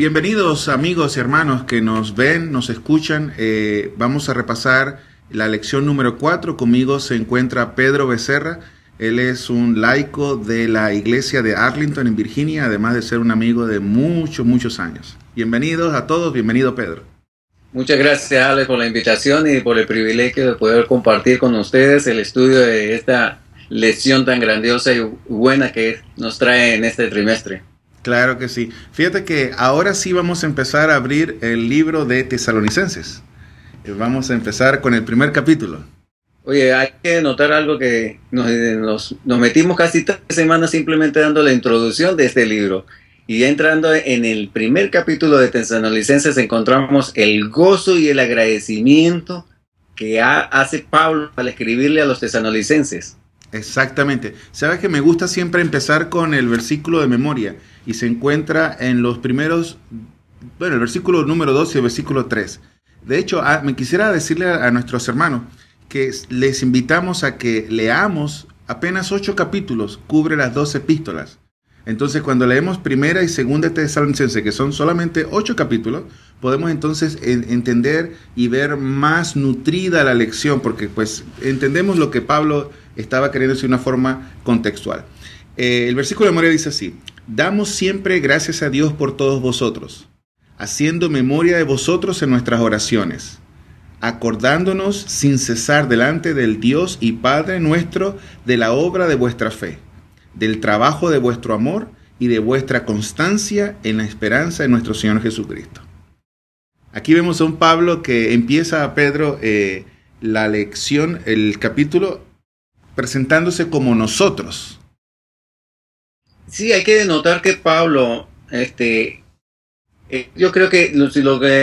Bienvenidos amigos y hermanos que nos ven, nos escuchan. Vamos a repasar la lección número 4. Conmigo se encuentra Pedro Becerra. Él es un laico de la iglesia de Arlington en Virginia, además de ser un amigo de muchos años. Bienvenidos a todos, bienvenido Pedro. Muchas gracias, Alex, por la invitación y por el privilegio de poder compartir con ustedes el estudio de esta lección tan grandiosa y buena que nos trae en este trimestre. Claro que sí. Fíjate que ahora sí vamos a empezar a abrir el libro de Tesalonicenses. Vamos a empezar con el primer capítulo. Oye, hay que notar algo que nos metimos casi 3 semanas simplemente dando la introducción de este libro. Y ya entrando en el primer capítulo de Tesalonicenses encontramos el gozo y el agradecimiento que hace Pablo al escribirle a los tesalonicenses. Exactamente. Sabes que me gusta siempre empezar con el versículo de memoria y se encuentra en los primeros, el versículo número 2 y el versículo 3. De hecho, me quisiera decirle a nuestros hermanos que les invitamos a que leamos apenas 8 capítulos, cubre las 2 epístolas. Entonces, cuando leemos primera y segunda Tesalonicenses, que son solamente 8 capítulos, podemos entonces entender y ver más nutrida la lección, porque pues entendemos lo que Pablo estaba queriendo decir de una forma contextual. El versículo de memoria dice así: damos siempre gracias a Dios por todos vosotros, haciendo memoria de vosotros en nuestras oraciones, acordándonos sin cesar delante del Dios y Padre nuestro de la obra de vuestra fe, del trabajo de vuestro amor y de vuestra constancia en la esperanza de nuestro Señor Jesucristo. Aquí vemos a un Pablo que empieza a Pedro la lección, el capítulo, presentándose como nosotros. Sí, hay que notar que Pablo, yo creo que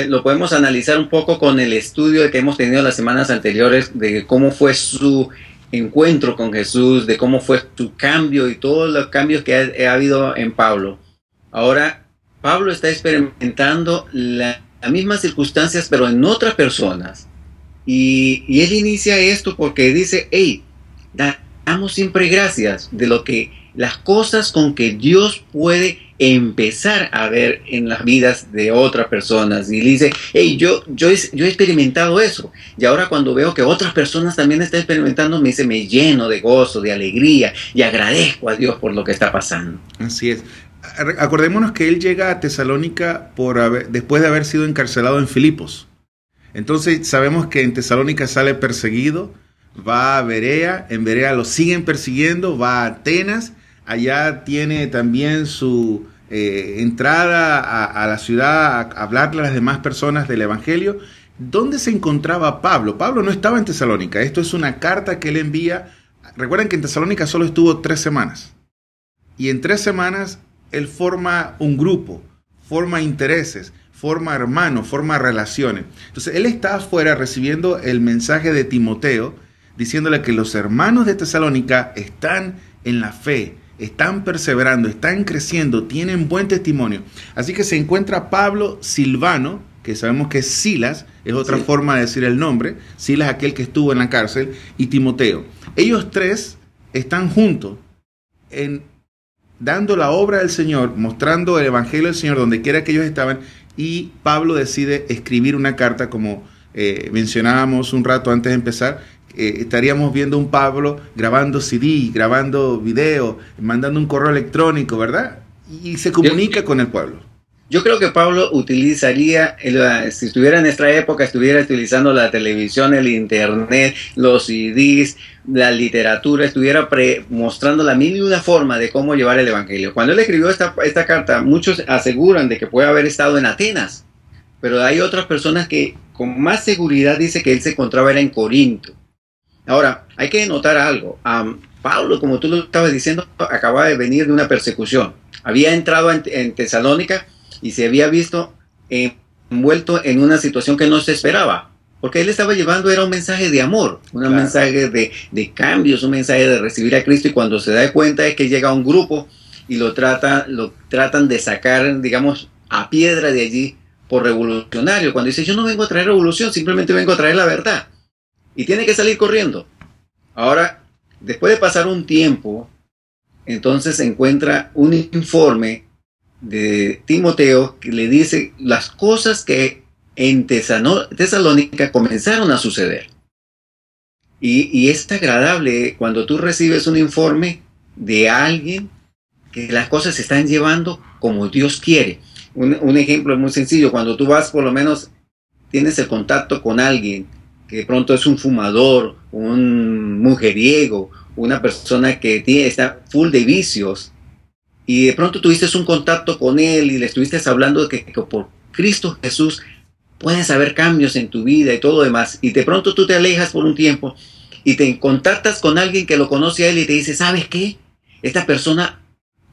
lo podemos analizar un poco con el estudio que hemos tenido las semanas anteriores de cómo fue su encuentro con Jesús, de cómo fue su cambio y todos los cambios que ha habido en Pablo. Ahora, Pablo está experimentando las mismas circunstancias, pero en otras personas. Y él inicia esto porque dice, hey, damos siempre gracias de las cosas con que Dios puede empezar a ver en las vidas de otras personas. Y dice, hey, yo he experimentado eso. Y ahora cuando veo que otras personas también están experimentando, me lleno de gozo, de alegría y agradezco a Dios por lo que está pasando. Así es. Acordémonos que él llega a Tesalónica después de haber sido encarcelado en Filipos. Entonces sabemos que en Tesalónica sale perseguido, va a Berea, en Berea lo siguen persiguiendo, va a Atenas. Allá tiene también su entrada a la ciudad, a hablarle a las demás personas del Evangelio. ¿Dónde se encontraba Pablo? Pablo no estaba en Tesalónica. Esto es una carta que él envía. Recuerden que en Tesalónica solo estuvo 3 semanas. Y en 3 semanas él forma un grupo, forma intereses, forma hermanos, forma relaciones. Entonces él está afuera recibiendo el mensaje de Timoteo, diciéndole que los hermanos de Tesalónica están en la fe, están perseverando, están creciendo, tienen buen testimonio. Así que se encuentra Pablo, Silvano, que sabemos que es Silas, es otra forma de decir el nombre, Silas aquel que estuvo en la cárcel, y Timoteo. Ellos 3 están juntos, dando la obra del Señor, mostrando el Evangelio del Señor donde quiera que ellos estaban, y Pablo decide escribir una carta, como mencionábamos un rato antes de empezar. Estaríamos viendo un Pablo grabando CD, grabando video, mandando un correo electrónico, ¿verdad? Y se comunica con el pueblo. Yo creo que Pablo utilizaría, si estuviera en nuestra época, estuviera utilizando la televisión, el internet, los CDs, la literatura, estuviera mostrando la mil y una forma de cómo llevar el Evangelio. Cuando él escribió esta carta, muchos aseguran de que puede haber estado en Atenas, pero hay otras personas que con más seguridad dice que él se encontraba en Corinto. Ahora, hay que notar algo. Pablo, como tú lo estabas diciendo, acababa de venir de una persecución. Había entrado en Tesalónica y se había visto envuelto en una situación que no se esperaba. Porque él estaba llevando, era un mensaje de amor, un mensaje de cambios, un mensaje de recibir a Cristo. Y cuando se da cuenta es que llega un grupo y lo tratan de sacar, digamos, a piedra de allí por revolucionario. Cuando dice, yo no vengo a traer revolución, simplemente vengo a traer la verdad. Y tiene que salir corriendo. Ahora, después de pasar un tiempo, entonces se encuentra un informe de Timoteo, que le dice las cosas que en Tesalónica comenzaron a suceder. Y es agradable cuando tú recibes un informe de alguien que las cosas se están llevando como Dios quiere. Un ejemplo muy sencillo: cuando tú vas, por lo menos tienes el contacto con alguien que de pronto es un fumador, un mujeriego, una persona que está full de vicios, y de pronto tuviste un contacto con él y le estuviste hablando de que por Cristo Jesús puedes haber cambios en tu vida y todo demás, y de pronto tú te alejas por un tiempo y te contactas con alguien que lo conoce a él y te dice: ¿sabes qué? Esta persona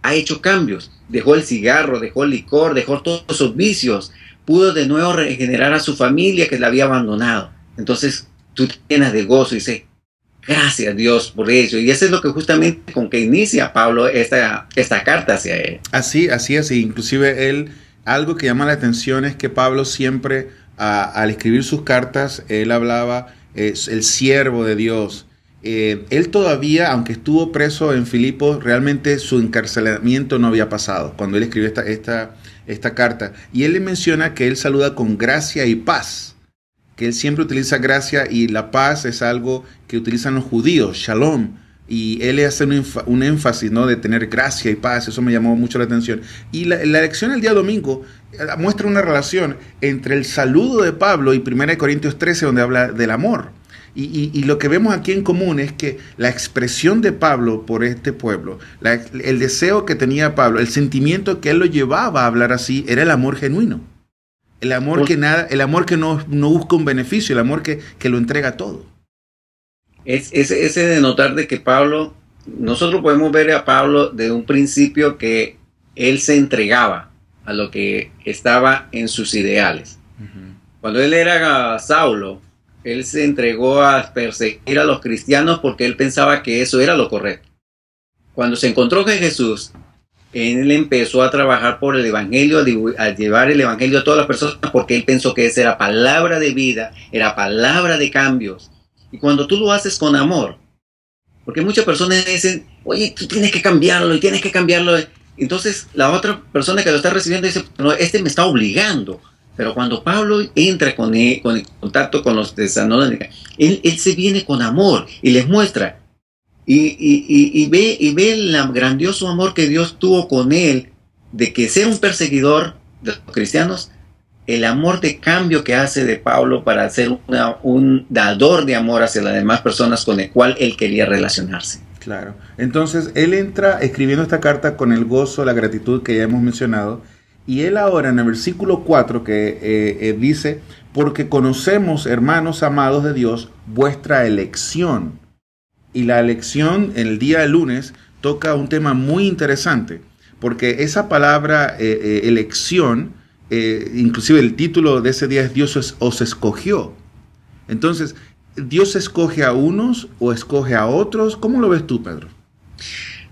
ha hecho cambios, dejó el cigarro, dejó el licor, dejó todos esos vicios, pudo de nuevo regenerar a su familia que la había abandonado. Entonces tú te llenas de gozo y dices: gracias Dios por ello. Y eso es lo que justamente con que inicia Pablo esta carta hacia él. Así es, inclusive él, algo que llama la atención es que Pablo siempre, al escribir sus cartas, él hablaba, el siervo de Dios. Él todavía, aunque estuvo preso en Filipos, realmente su encarcelamiento no había pasado cuando él escribió esta carta. Y él le menciona que él saluda con gracia y paz, que él siempre utiliza gracia, y la paz es algo que utilizan los judíos, shalom, y él le hace un énfasis, ¿no?, de tener gracia y paz. Eso me llamó mucho la atención. Y la lección el día domingo muestra una relación entre el saludo de Pablo y 1 Corintios 13, donde habla del amor. Y lo que vemos aquí en común es que la expresión de Pablo por este pueblo, el deseo que tenía Pablo, el sentimiento que él lo llevaba a hablar así, era el amor genuino. El amor que no busca un beneficio, el amor que lo entrega todo. Es ese de notar de que Pablo, nosotros podemos ver a Pablo de un principio que él se entregaba a lo que estaba en sus ideales. Cuando él era Saulo, él se entregó a perseguir a los cristianos porque él pensaba que eso era lo correcto. Cuando se encontró con Jesús, él empezó a trabajar por el evangelio, a llevar el evangelio a todas las personas, porque él pensó que esa era palabra de vida, era palabra de cambios. Y cuando tú lo haces con amor, porque muchas personas dicen: oye, tú tienes que cambiarlo y tienes que cambiarlo. Entonces la otra persona que lo está recibiendo dice: no, este me está obligando. Pero cuando Pablo entra con el contacto con los tesalónicos, él se viene con amor y les muestra. Y ve el grandioso amor que Dios tuvo con él, de que ser un perseguidor de los cristianos, el amor de cambio que hace de Pablo para ser un dador de amor hacia las demás personas con el cual él quería relacionarse. Claro. Entonces, él entra escribiendo esta carta con el gozo, la gratitud que ya hemos mencionado. Y él ahora en el versículo 4 que dice: porque conocemos, hermanos amados de Dios, vuestra elección. Y la elección en el día de lunes toca un tema muy interesante, porque esa palabra elección, inclusive el título de ese día es Dios os escogió. Entonces, ¿Dios escoge a unos o escoge a otros? ¿Cómo lo ves tú, Pedro?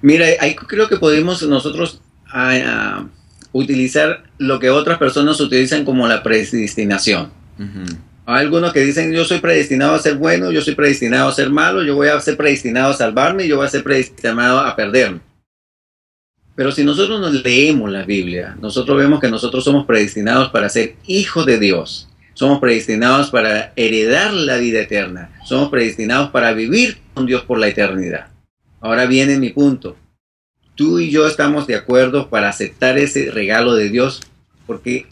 Mira, ahí creo que podemos nosotros utilizar lo que otras personas utilizan como la predestinación. Hay algunos que dicen: yo soy predestinado a ser bueno, yo soy predestinado a ser malo, yo voy a ser predestinado a salvarme, yo voy a ser predestinado a perderme. Pero si nosotros nos leemos la Biblia, nosotros vemos que nosotros somos predestinados para ser hijos de Dios. Somos predestinados para heredar la vida eterna. Somos predestinados para vivir con Dios por la eternidad. Ahora viene mi punto. Tú y yo estamos de acuerdo para aceptar ese regalo de Dios, porque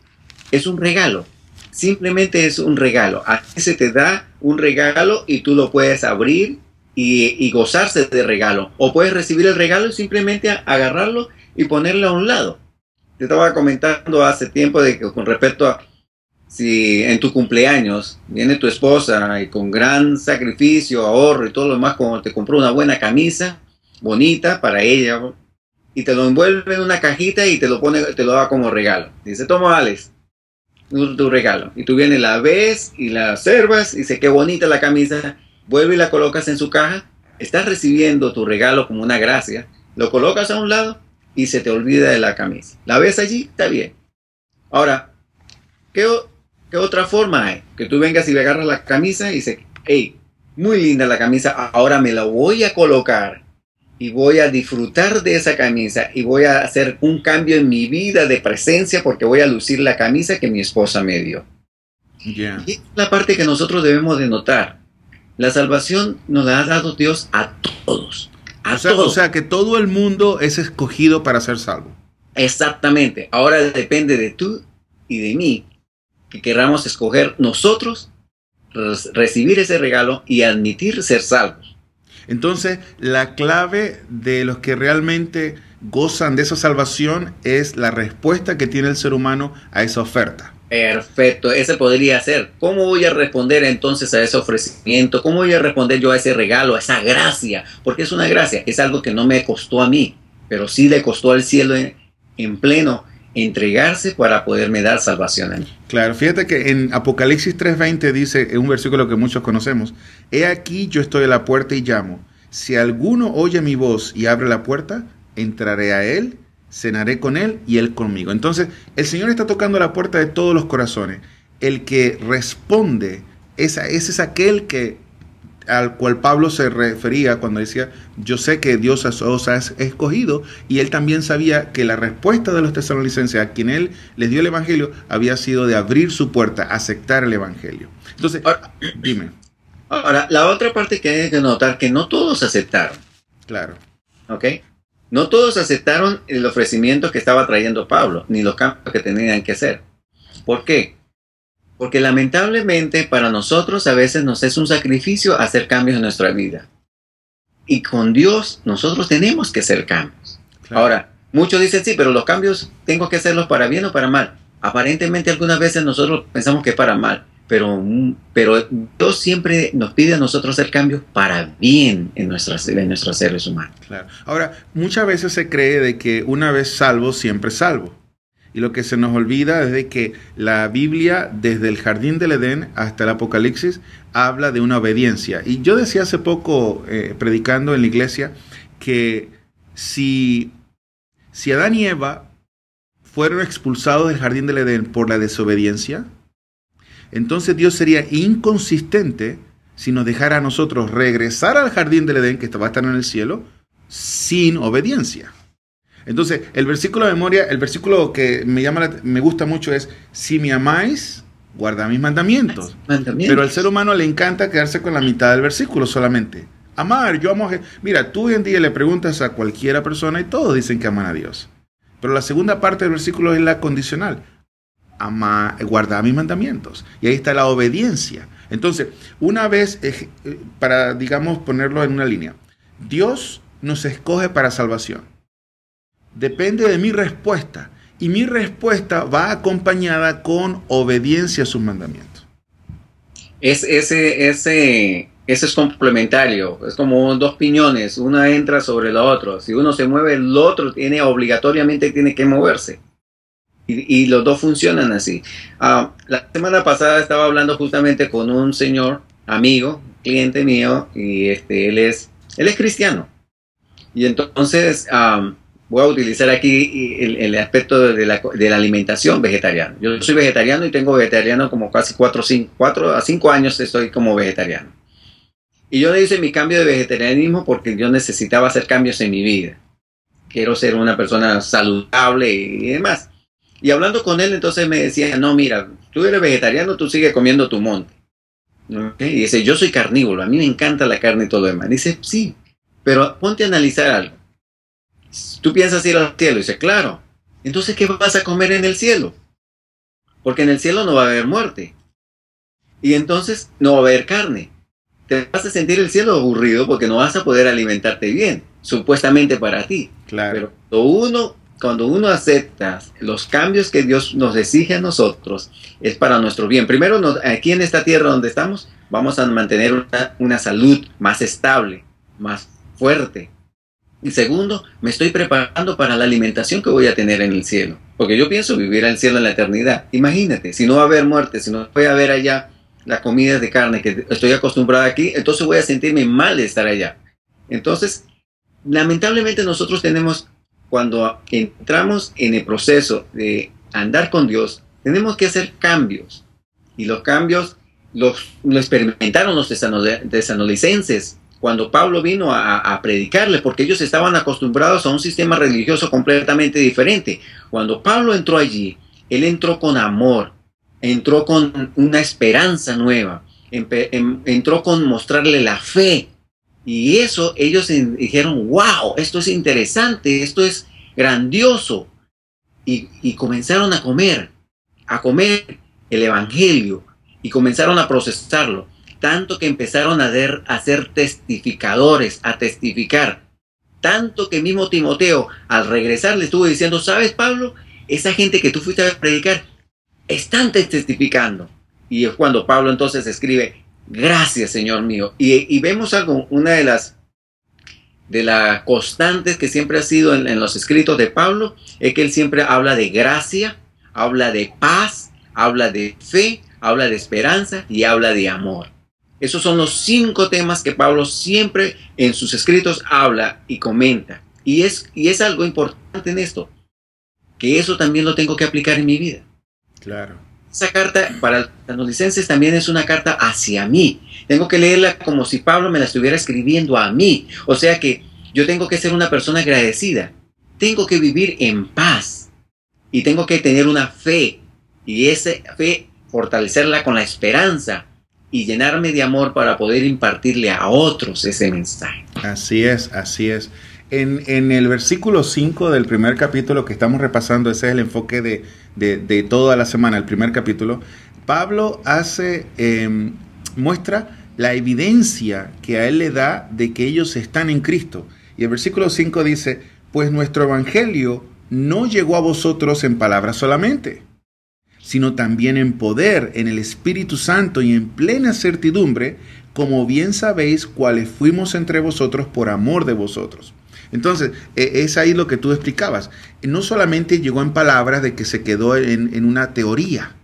es un regalo. Simplemente es un regalo. A ti se te da un regalo y tú lo puedes abrir y gozarse del regalo. O puedes recibir el regalo y simplemente agarrarlo y ponerlo a un lado. Te estaba comentando hace tiempo de que con respecto a si en tu cumpleaños viene tu esposa y con gran sacrificio, ahorro y todo lo demás, como te compró una buena camisa bonita para ella, y te lo envuelve en una cajita y te lo da como regalo. Dice: toma, Alex, tu regalo. Y tú vienes, la ves y la observas y dice: qué bonita la camisa. Vuelve y la colocas en su caja. Estás recibiendo tu regalo como una gracia. Lo colocas a un lado y se te olvida de la camisa. La ves allí, está bien. Ahora, ¿qué otra forma hay? Que tú vengas y le agarras la camisa y dices: hey, muy linda la camisa, ahora me la voy a colocar. y voy a disfrutar de esa camisa y voy a hacer un cambio en mi vida de presencia porque voy a lucir la camisa que mi esposa me dio. Yeah. Y es la parte que nosotros debemos de notar. La salvación nos la ha dado Dios a todos. O sea que todo el mundo es escogido para ser salvo. Exactamente. Ahora depende de tú y de mí que queramos escoger nosotros recibir ese regalo y admitir ser salvos. Entonces, la clave de los que realmente gozan de esa salvación es la respuesta que tiene el ser humano a esa oferta. Perfecto, ese podría ser. ¿Cómo voy a responder entonces a ese ofrecimiento? ¿Cómo voy a responder yo a ese regalo, a esa gracia? Porque es una gracia, es algo que no me costó a mí, pero sí le costó al cielo en pleno entregarse para poderme dar salvación a mí. Claro, fíjate que en Apocalipsis 3:20 dice, en un versículo que muchos conocemos, he aquí yo estoy a la puerta y llamo. Si alguno oye mi voz y abre la puerta, entraré a él, cenaré con él y él conmigo. Entonces, el Señor está tocando la puerta de todos los corazones. El que responde, ese es aquel al cual Pablo se refería cuando decía, yo sé que Dios os ha escogido, y él también sabía que la respuesta de los tesalonicenses a quien él les dio el evangelio había sido de abrir su puerta, aceptar el evangelio. Entonces, dime. Ahora, la otra parte que hay que notar que no todos aceptaron. Claro. ¿Ok? No todos aceptaron el ofrecimiento que estaba trayendo Pablo, ni los cambios que tenían que hacer. ¿Por qué? Porque lamentablemente para nosotros a veces nos es un sacrificio hacer cambios en nuestra vida. Y con Dios nosotros tenemos que hacer cambios. Claro. Ahora, muchos dicen, sí, pero los cambios tengo que hacerlos para bien o para mal. Aparentemente algunas veces nosotros pensamos que es para mal, pero Dios siempre nos pide a nosotros hacer cambios para bien en nuestros seres humanos. Claro. Ahora, muchas veces se cree de que una vez salvo, siempre salvo. Y lo que se nos olvida es de que la Biblia, desde el Jardín del Edén hasta el Apocalipsis, habla de una obediencia. Y yo decía hace poco, predicando en la iglesia, que si Adán y Eva fueron expulsados del Jardín del Edén por la desobediencia, entonces Dios sería inconsistente si nos dejara a nosotros regresar al Jardín del Edén, que va a estar en el cielo, sin obediencia. Entonces, el versículo de memoria, el versículo que me gusta mucho es, si me amáis, guardad mis mandamientos. Pero al ser humano le encanta quedarse con la mitad del versículo solamente. Amar, yo amo a Jesús. Mira, tú hoy en día le preguntas a cualquiera persona y todos dicen que aman a Dios. Pero la segunda parte del versículo es la condicional. Guardad mis mandamientos. Y ahí está la obediencia. Entonces, una vez, para, digamos, ponerlo en una línea, Dios nos escoge para salvación. Depende de mi respuesta, y mi respuesta va acompañada con obediencia a sus mandamientos. Ese es complementario, es como dos piñones, una entra sobre la otra. Si uno se mueve, el otro obligatoriamente tiene que moverse. Y los dos funcionan así. La semana pasada estaba hablando justamente con un señor, amigo, cliente mío, y él es cristiano. Y entonces voy a utilizar aquí el aspecto de la alimentación vegetariana. Yo soy vegetariano y tengo vegetariano como casi 4 a 5 años estoy como vegetariano. Y yo le hice mi cambio de vegetarianismo porque yo necesitaba hacer cambios en mi vida. Quiero ser una persona saludable y demás. Y hablando con él, entonces me decía, no, mira, tú eres vegetariano, tú sigues comiendo tu monte. ¿Okay? Y dice, yo soy carnívoro, a mí me encanta la carne y todo lo demás. Dice, sí, pero ponte a analizar algo. Tú piensas ir al cielo, y dice, claro. Entonces, ¿qué vas a comer en el cielo? Porque en el cielo no va a haber muerte. Y entonces no va a haber carne. Te vas a sentir el cielo aburrido porque no vas a poder alimentarte bien, supuestamente para ti. Claro. Pero cuando uno acepta los cambios que Dios nos exige a nosotros, es para nuestro bien. Primero, aquí en esta tierra donde estamos, vamos a mantener una salud más estable, más fuerte. Y segundo, me estoy preparando para la alimentación que voy a tener en el cielo. Porque yo pienso vivir en el cielo en la eternidad. Imagínate, si no va a haber muerte, si no voy a ver allá las comidas de carne que estoy acostumbrado aquí, entonces voy a sentirme mal de estar allá. Entonces, lamentablemente nosotros tenemos, cuando entramos en el proceso de andar con Dios, tenemos que hacer cambios. Y los cambios lo experimentaron los tesalonicenses cuando Pablo vino a predicarles, porque ellos estaban acostumbrados a un sistema religioso completamente diferente. Cuando Pablo entró allí, él entró con amor, entró con una esperanza nueva, entró con mostrarle la fe. Y eso ellos dijeron, wow, esto es interesante, esto es grandioso. Y comenzaron a comer el evangelio y comenzaron a procesarlo. Tanto que empezaron a ser testificadores, a testificar. Tanto que mismo Timoteo, al regresar, le estuvo diciendo, ¿sabes, Pablo? Esa gente que tú fuiste a predicar, están testificando. Y es cuando Pablo entonces escribe, gracias, Señor mío. Y vemos algo, una de las constantes que siempre ha sido en los escritos de Pablo, es que él siempre habla de gracia, habla de paz, habla de fe, habla de esperanza y habla de amor. Esos son los 5 temas que Pablo siempre en sus escritos habla y comenta. Y es algo importante en esto, que eso también lo tengo que aplicar en mi vida. Claro. Esa carta para los tesalonicenses también es una carta hacia mí. Tengo que leerla como si Pablo me la estuviera escribiendo a mí. O sea que yo tengo que ser una persona agradecida. Tengo que vivir en paz. Y tengo que tener una fe. Y esa fe fortalecerla con la esperanza. Y llenarme de amor para poder impartirle a otros ese mensaje. Así es, así es. En el versículo 5 del primer capítulo que estamos repasando, ese es el enfoque de toda la semana, el primer capítulo, Pablo muestra la evidencia que a él le da de que ellos están en Cristo. Y el versículo 5 dice, pues nuestro evangelio no llegó a vosotros en palabras solamente, sino también en poder, en el Espíritu Santo y en plena certidumbre, como bien sabéis cuáles fuimos entre vosotros por amor de vosotros. Entonces, es ahí lo que tú explicabas. No solamente llegó en palabras de que se quedó en una teoría,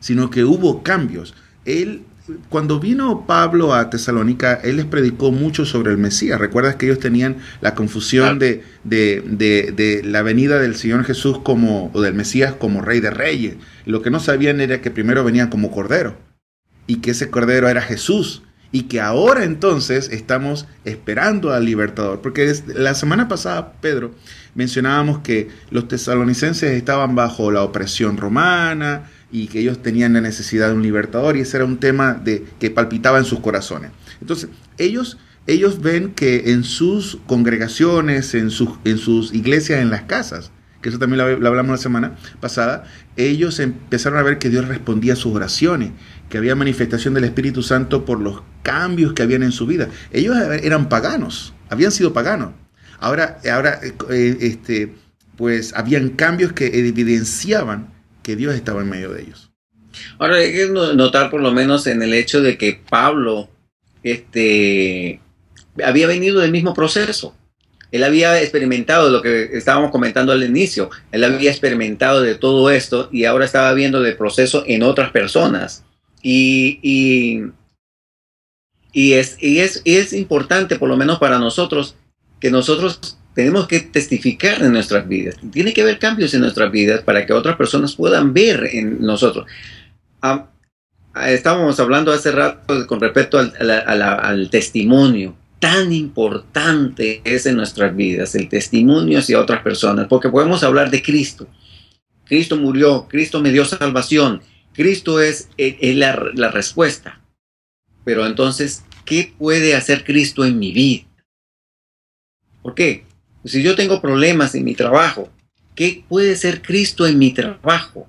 sino que hubo cambios. Cuando vino Pablo a Tesalónica, él les predicó mucho sobre el Mesías. ¿Recuerdas que ellos tenían la confusión de la venida del Señor Jesús o del Mesías como Rey de Reyes? Lo que no sabían era que primero venía como Cordero y que ese Cordero era Jesús. Y que ahora entonces estamos esperando al Libertador. Porque la semana pasada, Pedro, mencionábamos que los tesalonicenses estaban bajo la opresión romana y que ellos tenían la necesidad de un Libertador. Y ese era un tema que palpitaba en sus corazones. Entonces, ellos ven que en sus congregaciones, en sus iglesias, en las casas, que eso también lo hablamos la semana pasada, ellos empezaron a ver que Dios respondía a sus oraciones, que había manifestación del Espíritu Santo por los cambios que habían en su vida. Ellos eran paganos, habían sido paganos. Ahora pues habían cambios que evidenciaban que Dios estaba en medio de ellos. Ahora hay que notar por lo menos en el hecho de que Pablo había venido del mismo proceso. Él había experimentado lo que estábamos comentando al inicio. Él había experimentado de todo esto y ahora estaba viendo el proceso en otras personas. Y es importante, por lo menos para nosotros, que nosotros tenemos que testificar en nuestras vidas. Tiene que haber cambios en nuestras vidas para que otras personas puedan ver en nosotros. Estábamos hablando hace rato con respecto al testimonio. Tan importante es en nuestras vidas el testimonio hacia otras personas, porque podemos hablar de Cristo. Cristo murió, Cristo me dio salvación, Cristo es la respuesta. Pero entonces, ¿qué puede hacer Cristo en mi vida? ¿Por qué? Si yo tengo problemas en mi trabajo, ¿qué puede ser Cristo en mi trabajo?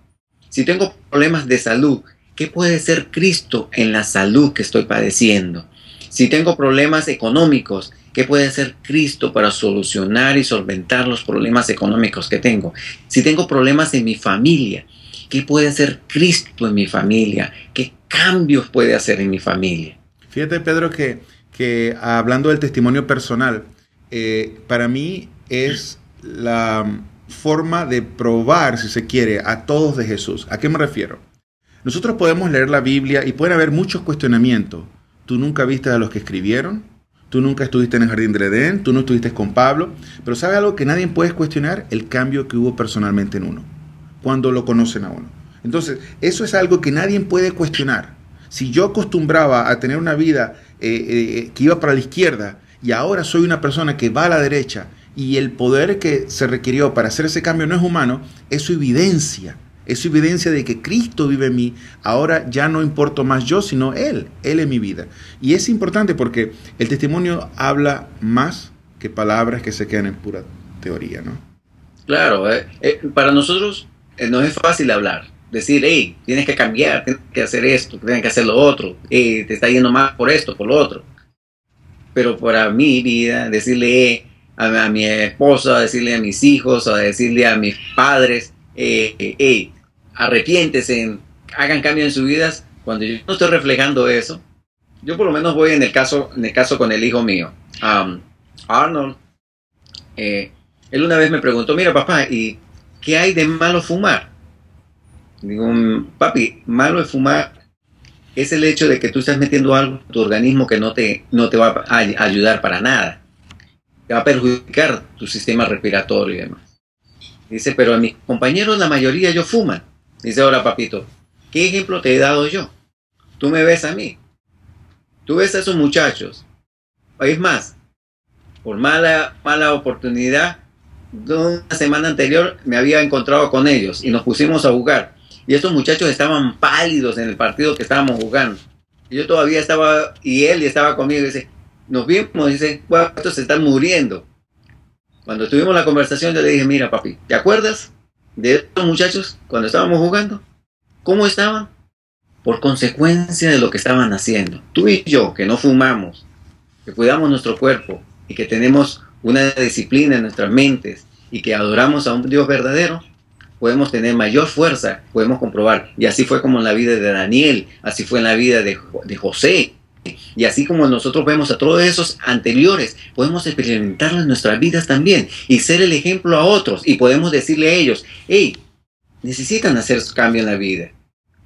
Si tengo problemas de salud, ¿qué puede ser Cristo en la salud que estoy padeciendo? Si tengo problemas económicos, ¿qué puede hacer Cristo para solucionar y solventar los problemas económicos que tengo? Si tengo problemas en mi familia, ¿qué puede hacer Cristo en mi familia? ¿Qué cambios puede hacer en mi familia? Fíjate, Pedro, que hablando del testimonio personal, para mí es la forma de probar, si se quiere, a todos de Jesús. ¿A qué me refiero? Nosotros podemos leer la Biblia y pueden haber muchos cuestionamientos. Tú nunca viste a los que escribieron, tú nunca estuviste en el jardín del Edén, tú no estuviste con Pablo, pero ¿sabe algo que nadie puede cuestionar? El cambio que hubo personalmente en uno, cuando lo conocen a uno. Entonces, eso es algo que nadie puede cuestionar. Si yo acostumbraba a tener una vida que iba para la izquierda y ahora soy una persona que va a la derecha, y el poder que se requirió para hacer ese cambio no es humano, es su evidencia. Es su evidencia de que Cristo vive en mí. Ahora ya no importo más yo, sino Él en mi vida. Y es importante porque el testimonio habla más que palabras que se quedan en pura teoría, ¿no? Claro, para nosotros no es fácil hablar. Decir, hey, tienes que cambiar, tienes que hacer esto, tienes que hacer lo otro, te está yendo mal por esto, por lo otro. Pero para mi vida, decirle a mi esposa, a decirle a mis hijos, a decirle a mis padres, arrepiéntese, hagan cambios en sus vidas. Cuando yo no estoy reflejando eso, yo por lo menos voy en el caso con el hijo mío, Arnold. Él una vez me preguntó, mira papá, ¿y qué hay de malo fumar? Digo, papi, malo de fumar es el hecho de que tú estás metiendo algo en tu organismo que no te va a ayudar para nada. Te va a perjudicar tu sistema respiratorio y demás. Dice, pero a mis compañeros la mayoría ellos fuman. Dice, ahora papito, ¿qué ejemplo te he dado yo? Tú me ves a mí. Tú ves a esos muchachos. Es más, por mala oportunidad, una semana anterior me había encontrado con ellos y nos pusimos a jugar. Y estos muchachos estaban pálidos en el partido que estábamos jugando. Y yo todavía estaba, y él estaba conmigo y dice, nos vimos, dice, bueno, estos se están muriendo. Cuando tuvimos la conversación, yo le dije, mira papi, ¿te acuerdas de estos muchachos cuando estábamos jugando? ¿Cómo estaban? Por consecuencia de lo que estaban haciendo. Tú y yo, que no fumamos, que cuidamos nuestro cuerpo y que tenemos una disciplina en nuestras mentes y que adoramos a un Dios verdadero, podemos tener mayor fuerza, podemos comprobar. Y así fue como en la vida de Daniel, así fue en la vida de José. Y así como nosotros vemos a todos esos anteriores, podemos experimentarlo en nuestras vidas también y ser el ejemplo a otros. Y podemos decirle a ellos, hey, necesitan hacer cambio en la vida.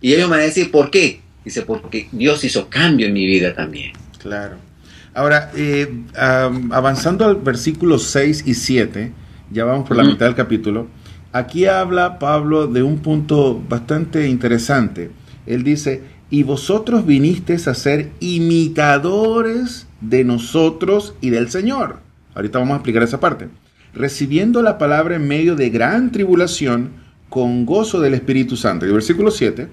Y ellos me van a decir, ¿por qué? Dice, porque Dios hizo cambio en mi vida también. Claro. Ahora, avanzando al versículo 6 y 7, ya vamos por la mitad del capítulo. Aquí habla Pablo de un punto bastante interesante. Él dice, y vosotros vinisteis a ser imitadores de nosotros y del Señor. Ahorita vamos a explicar esa parte. Recibiendo la palabra en medio de gran tribulación, con gozo del Espíritu Santo. Y el versículo 7,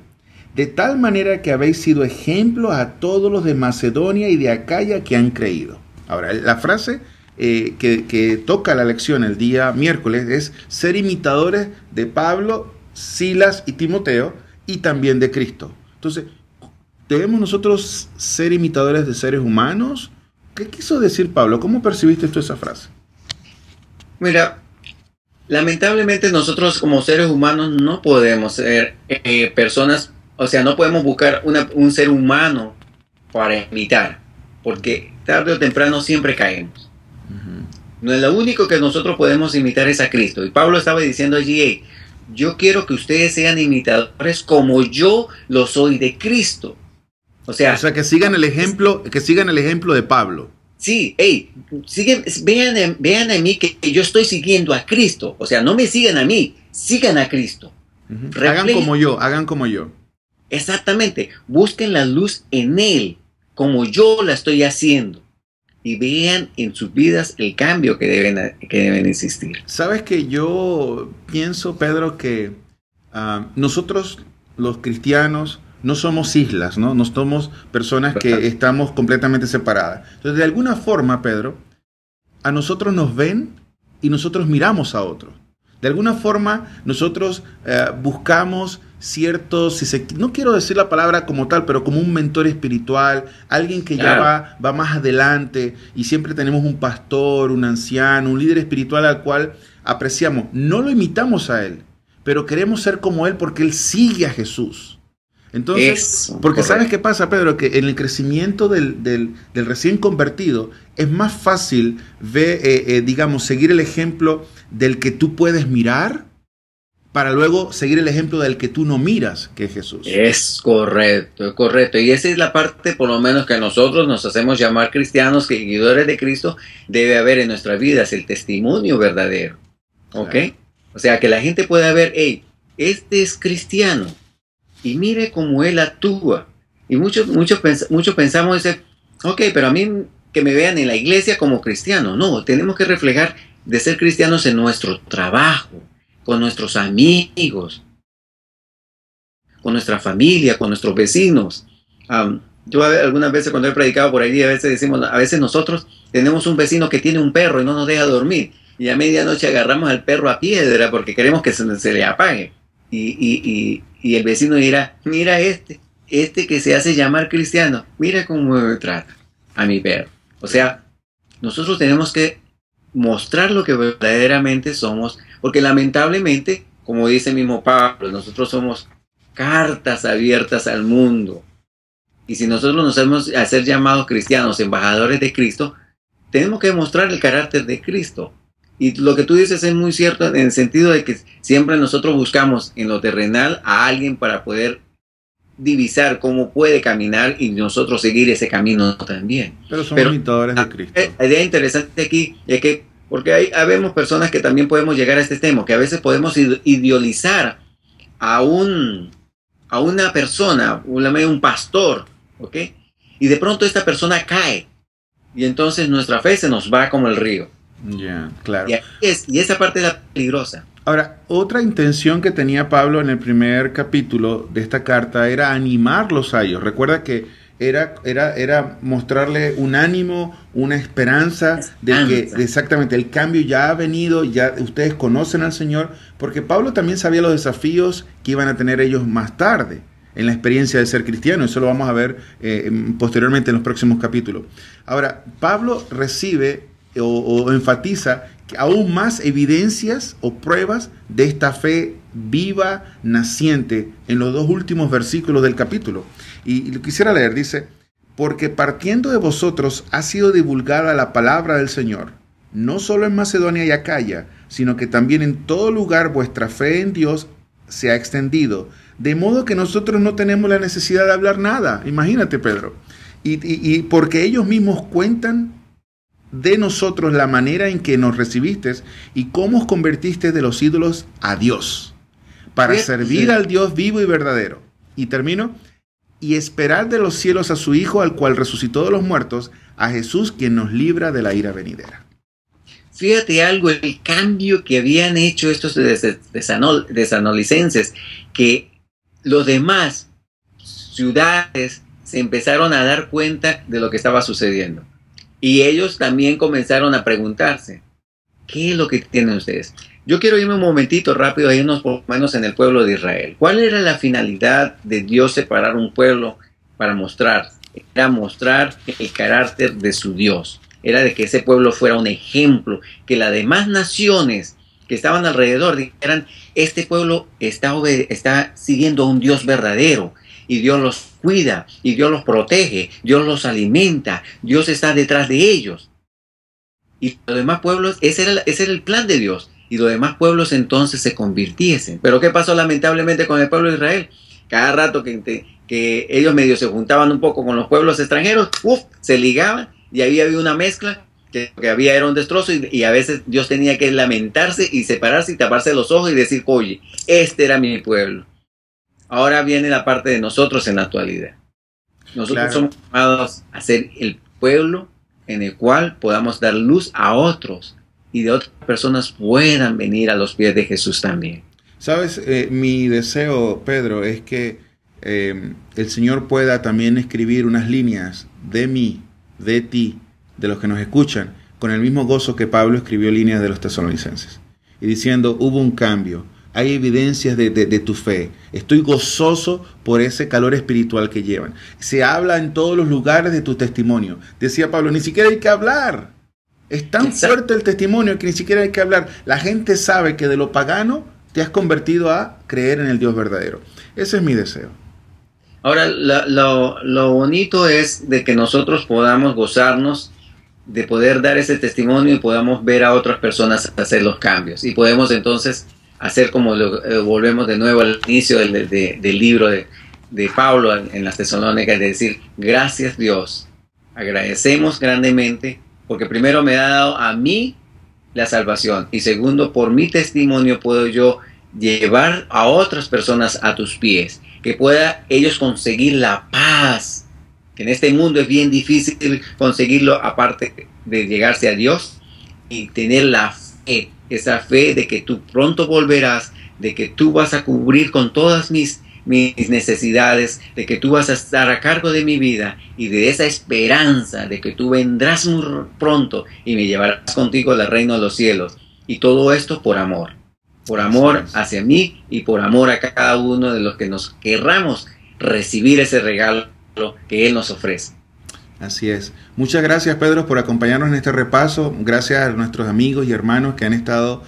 de tal manera que habéis sido ejemplo a todos los de Macedonia y de Acaya que han creído. Ahora, la frase que toca la lección el día miércoles es ser imitadores de Pablo, Silas y Timoteo y también de Cristo. Entonces, ¿debemos nosotros ser imitadores de seres humanos? ¿Qué quiso decir Pablo? ¿Cómo percibiste tú esa frase? Mira, lamentablemente nosotros como seres humanos no podemos ser personas, o sea, no podemos buscar un ser humano para imitar, porque tarde o temprano siempre caemos. No es lo único que nosotros podemos imitar es a Cristo. Y Pablo estaba diciendo allí, hey, yo quiero que ustedes sean imitadores como yo lo soy de Cristo. O sea, que sigan el ejemplo de Pablo. Sí, hey, vean a mí que yo estoy siguiendo a Cristo. O sea, no me sigan a mí, sigan a Cristo. Hagan como yo. Exactamente, busquen la luz en Él, como yo la estoy haciendo. Y vean en sus vidas el cambio que deben existir. Sabes que yo pienso, Pedro, que nosotros los cristianos no somos islas, ¿no? No somos personas que estamos completamente separadas. Entonces, de alguna forma, Pedro, a nosotros nos ven y nosotros miramos a otros. De alguna forma, nosotros buscamos ciertos, no quiero decir la palabra como tal, pero como un mentor espiritual, alguien que ya va más adelante, y siempre tenemos un pastor, un anciano, un líder espiritual al cual apreciamos. No lo imitamos a él, pero queremos ser como él porque él sigue a Jesús. Entonces, porque correcto. ¿Sabes qué pasa, Pedro? Que en el crecimiento del recién convertido es más fácil seguir el ejemplo del que tú puedes mirar para luego seguir el ejemplo del que tú no miras, que es Jesús. Es correcto, es correcto. Y esa es la parte, por lo menos, que nosotros nos hacemos llamar cristianos, que seguidores de Cristo, debe haber en nuestras vidas el testimonio verdadero. ¿Ok? Claro. O sea, que la gente pueda ver, hey, este es cristiano. Y mire cómo él actúa. Y muchos pensamos, dice, Ok, pero a mí que me vean en la iglesia como cristiano. No, tenemos que reflejar de ser cristianos en nuestro trabajo, con nuestros amigos, con nuestra familia, con nuestros vecinos. Yo algunas veces cuando he predicado por ahí, a veces nosotros tenemos un vecino que tiene un perro y no nos deja dormir. Y a medianoche agarramos al perro a piedra porque queremos que se le apague. Y el vecino dirá, mira este que se hace llamar cristiano, mira cómo me trata a mi perro. O sea, nosotros tenemos que mostrar lo que verdaderamente somos, porque lamentablemente, como dice mismo Pablo, nosotros somos cartas abiertas al mundo. Y si nosotros nos hacemos a ser llamados cristianos, embajadores de Cristo, tenemos que mostrar el carácter de Cristo. Y lo que tú dices es muy cierto en el sentido de que siempre nosotros buscamos en lo terrenal a alguien para poder divisar cómo puede caminar y nosotros seguir ese camino también. Pero somos imitadores de Cristo. La idea interesante aquí es que, porque habemos personas que también podemos llegar a este tema, que a veces podemos idealizar a una persona, un pastor, ¿ok? Y de pronto esta persona cae y entonces nuestra fe se nos va como el río. Ya, claro. Y esa parte es la peligrosa. Ahora, otra intención que tenía Pablo en el primer capítulo de esta carta era animarlos a ellos. Recuerda que era mostrarle un ánimo, una esperanza de que exactamente el cambio ya ha venido, ya ustedes conocen al Señor, porque Pablo también sabía los desafíos que iban a tener ellos más tarde en la experiencia de ser cristiano. Eso lo vamos a ver posteriormente en los próximos capítulos. Ahora, Pablo recibe o enfatiza que aún más evidencias o pruebas de esta fe viva, naciente, en los dos últimos versículos del capítulo. Y lo quisiera leer, dice: porque partiendo de vosotros ha sido divulgada la palabra del Señor, no solo en Macedonia y Acaya, sino que también en todo lugar vuestra fe en Dios se ha extendido, de modo que nosotros no tenemos la necesidad de hablar nada. Imagínate, Pedro. Y porque ellos mismos cuentan de nosotros la manera en que nos recibiste y cómo os convertiste de los ídolos a Dios, para servir al Dios vivo y verdadero. Y termino: y esperar de los cielos a su Hijo, al cual resucitó de los muertos, a Jesús, quien nos libra de la ira venidera. Fíjate algo, el cambio que habían hecho estos tesalonicenses, que los demás ciudades se empezaron a dar cuenta de lo que estaba sucediendo. Y ellos también comenzaron a preguntarse, ¿qué es lo que tienen ustedes? Yo quiero irme un momentito rápido a irnos por lo menos en el pueblo de Israel. ¿Cuál era la finalidad de Dios separar un pueblo para mostrar? Era mostrar el carácter de su Dios. Era de que ese pueblo fuera un ejemplo, que las demás naciones que estaban alrededor dijeran, este pueblo está siguiendo a un Dios verdadero. Y Dios los cuida, y Dios los protege, Dios los alimenta, Dios está detrás de ellos. Y los demás pueblos, ese era el plan de Dios. Y los demás pueblos entonces se convirtiesen. Pero ¿qué pasó lamentablemente con el pueblo de Israel? Cada rato que ellos medio se juntaban un poco con los pueblos extranjeros, se ligaban y ahí había una mezcla, que había era un destrozo y a veces Dios tenía que lamentarse y separarse y taparse los ojos y decir, oye, este era mi pueblo. Ahora viene la parte de nosotros en la actualidad. Nosotros somos llamados a ser el pueblo en el cual podamos dar luz a otros y de otras personas puedan venir a los pies de Jesús también. Sabes, mi deseo, Pedro, es que el Señor pueda también escribir unas líneas de mí, de ti, de los que nos escuchan, con el mismo gozo que Pablo escribió líneas de los tesalonicenses. Y diciendo, hubo un cambio. Hay evidencias de tu fe. Estoy gozoso por ese calor espiritual que llevan. Se habla en todos los lugares de tu testimonio. Decía Pablo, ni siquiera hay que hablar. Es tan fuerte el testimonio que ni siquiera hay que hablar. La gente sabe que de lo pagano te has convertido a creer en el Dios verdadero. Ese es mi deseo. Ahora, lo bonito es de que nosotros podamos gozarnos de poder dar ese testimonio y podamos ver a otras personas hacer los cambios. Y podemos entonces hacer como volvemos de nuevo al inicio del libro de Pablo en las Tesalónicas, de decir, gracias Dios, agradecemos grandemente, porque primero me ha dado a mí la salvación, y segundo, por mi testimonio puedo yo llevar a otras personas a tus pies, que pueda ellos conseguir la paz que en este mundo es bien difícil conseguirlo, aparte de llegarse a Dios, y tener la fe, esa fe de que tú pronto volverás, de que tú vas a cubrir con todas mis necesidades, de que tú vas a estar a cargo de mi vida, y de esa esperanza de que tú vendrás muy pronto y me llevarás contigo al reino de los cielos. Y todo esto por amor hacia mí y por amor a cada uno de los que nos querramos recibir ese regalo que Él nos ofrece. Así es. Muchas gracias, Pedro, por acompañarnos en este repaso. Gracias a nuestros amigos y hermanos que han estado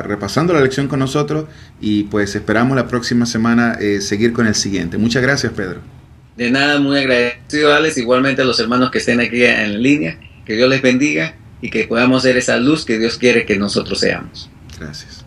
repasando la lección con nosotros, y pues esperamos la próxima semana seguir con el siguiente. Muchas gracias, Pedro. De nada, muy agradecido, Alex. Igualmente a los hermanos que estén aquí en línea. Que Dios les bendiga y que podamos ser esa luz que Dios quiere que nosotros seamos. Gracias.